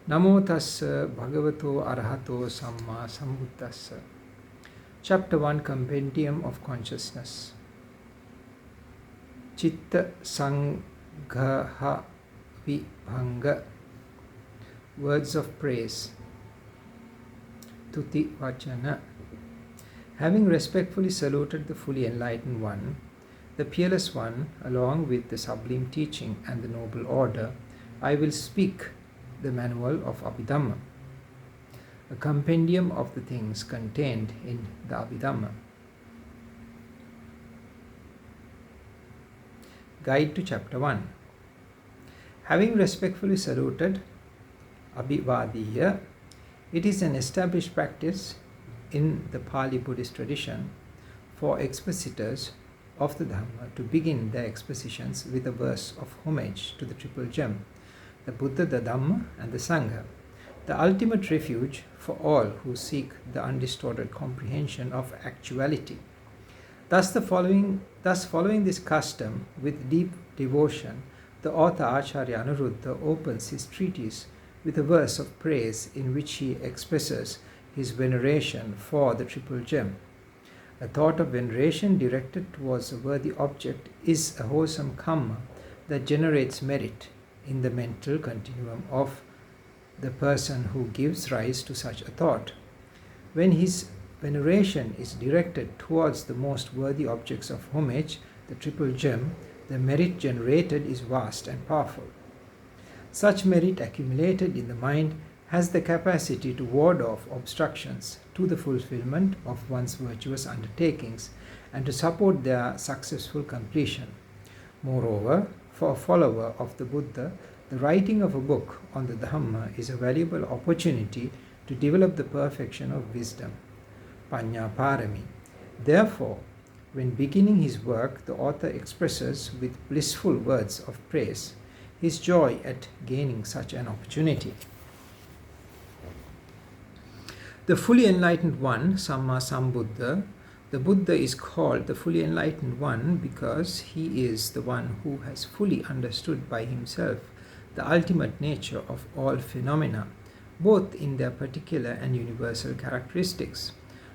Namo tassa bhagavato arahato samma sambuddhassa. Chapter 1, Compendium of Consciousness. Cittasangaha vibhanga. Words of praise. Tuti vachana. Having respectfully saluted the fully enlightened one, the peerless one, along with the sublime teaching and the noble order, I will speak the manual of Abhidhamma, a compendium of the things contained in the Abhidhamma. Guide to Chapter 1. Having respectfully saluted Abhivadiya, it is an established practice in the Pali Buddhist tradition for expositors of the Dhamma to begin their expositions with a verse of homage to the Triple Gem, the Buddha, the Dhamma, and the Sangha, the ultimate refuge for all who seek the undistorted comprehension of actuality. Thus, following this custom with deep devotion, the author Acharya Anuruddha opens his treatise with a verse of praise in which he expresses his veneration for the Triple Gem. A thought of veneration directed towards a worthy object is a wholesome karma that generates merit in the mental continuum of the person who gives rise to such a thought. When his veneration is directed towards the most worthy objects of homage, the Triple Gem, the merit generated is vast and powerful. Such merit accumulated in the mind has the capacity to ward off obstructions to the fulfillment of one's virtuous undertakings and to support their successful completion. Moreover, for a follower of the Buddha, the writing of a book on the Dhamma is a valuable opportunity to develop the perfection of wisdom, Panya Parami. Therefore, when beginning his work, the author expresses with blissful words of praise his joy at gaining such an opportunity. The fully enlightened one, Samma Sambuddha, the Buddha is called the fully enlightened one because he is the one who has fully understood by himself the ultimate nature of all phenomena, both in their particular and universal characteristics.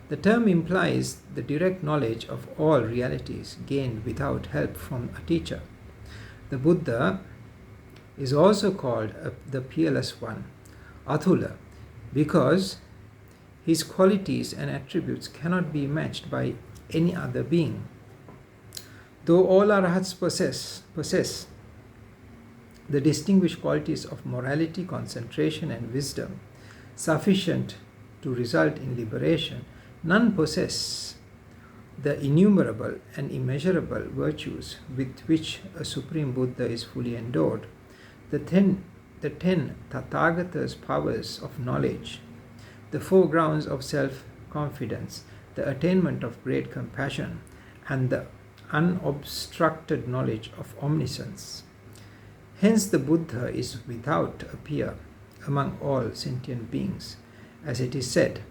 The term implies the direct knowledge of all realities gained without help from a teacher. The Buddha is also called the peerless one, Athula, because his qualities and attributes cannot be matched by any other being. Though all arahats possess the distinguished qualities of morality, concentration, and wisdom, sufficient to result in liberation, none possess the innumerable and immeasurable virtues with which a Supreme Buddha is fully endowed. The ten Tathagatas' powers of knowledge, the four grounds of self-confidence, the attainment of great compassion, and the unobstructed knowledge of omniscience. Hence the Buddha is without a peer among all sentient beings. As it is said,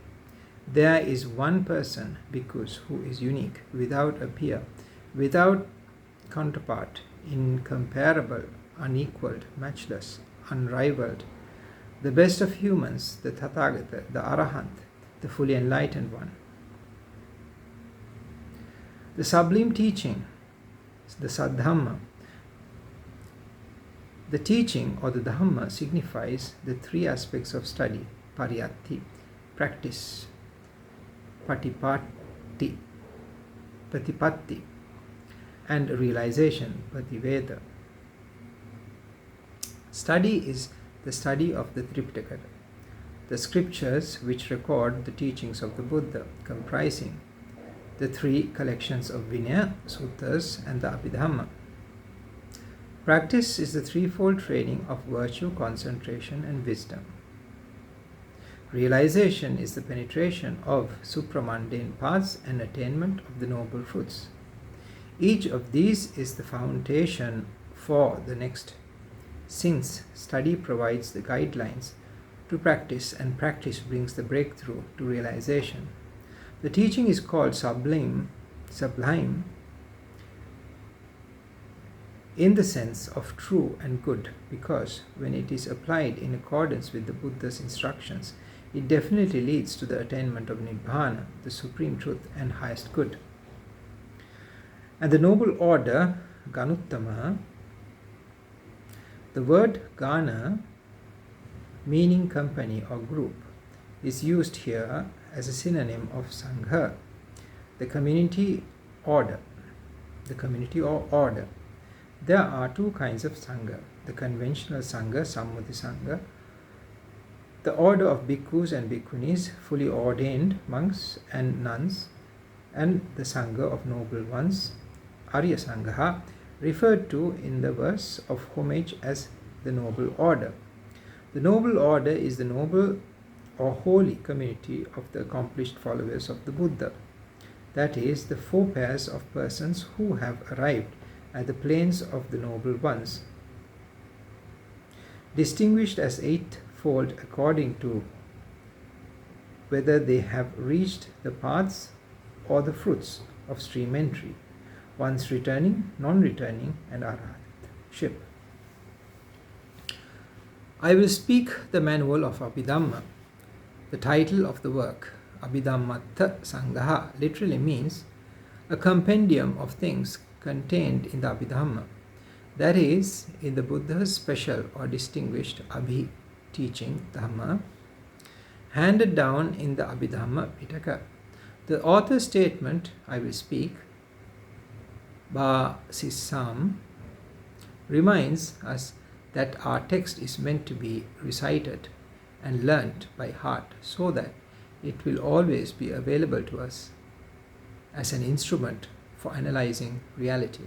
there is one person, Bhikkhus, who is unique, without a peer, without counterpart, incomparable, unequaled, matchless, unrivaled, the best of humans, the Tathagata, the Arahant, the fully enlightened one. The sublime teaching, the Saddhamma. The teaching or the Dhamma signifies the three aspects of study: pariyatti, practice; patipatti, pratipatti; and realization, pativeda. Study is the study of the Tripitaka, the scriptures which record the teachings of the Buddha, comprising the three collections of Vinaya, Suttas, and the Abhidhamma. Practice is the threefold training of virtue, concentration, and wisdom. Realization is the penetration of supramundane paths and attainment of the noble fruits. Each of these is the foundation for the next, since study provides the guidelines to practice and practice brings the breakthrough to realization. The teaching is called sublime in the sense of true and good, because when it is applied in accordance with the Buddha's instructions, it definitely leads to the attainment of Nibbana, the supreme truth and highest good. And the noble order, Ganuttama, the word Gana, meaning company or group, is used here as a synonym of Sangha, the community order. The community or order. There are two kinds of Sangha: the conventional Sangha, Sammati Sangha, the order of Bhikkhus and Bhikkhunis, fully ordained monks and nuns, and the Sangha of noble ones, Arya Sangaha, referred to in the verse of homage as the noble order. The noble order is the noble or holy community of the accomplished followers of the Buddha. That is, the four pairs of persons who have arrived at the planes of the noble ones, distinguished as eightfold according to whether they have reached the paths or the fruits of stream entry, ones returning, non-returning, and arhatship. I will speak the manual of Abhidhamma. The title of the work, Abhidhammatha Sangaha, literally means a compendium of things contained in the Abhidhamma, that is, in the Buddha's special or distinguished Abhi teaching, Dhamma, handed down in the Abhidhamma Pitaka. The author's statement, I will speak, Ba Sissam, reminds us that our text is meant to be recited and learnt by heart so that it will always be available to us as an instrument for analyzing reality.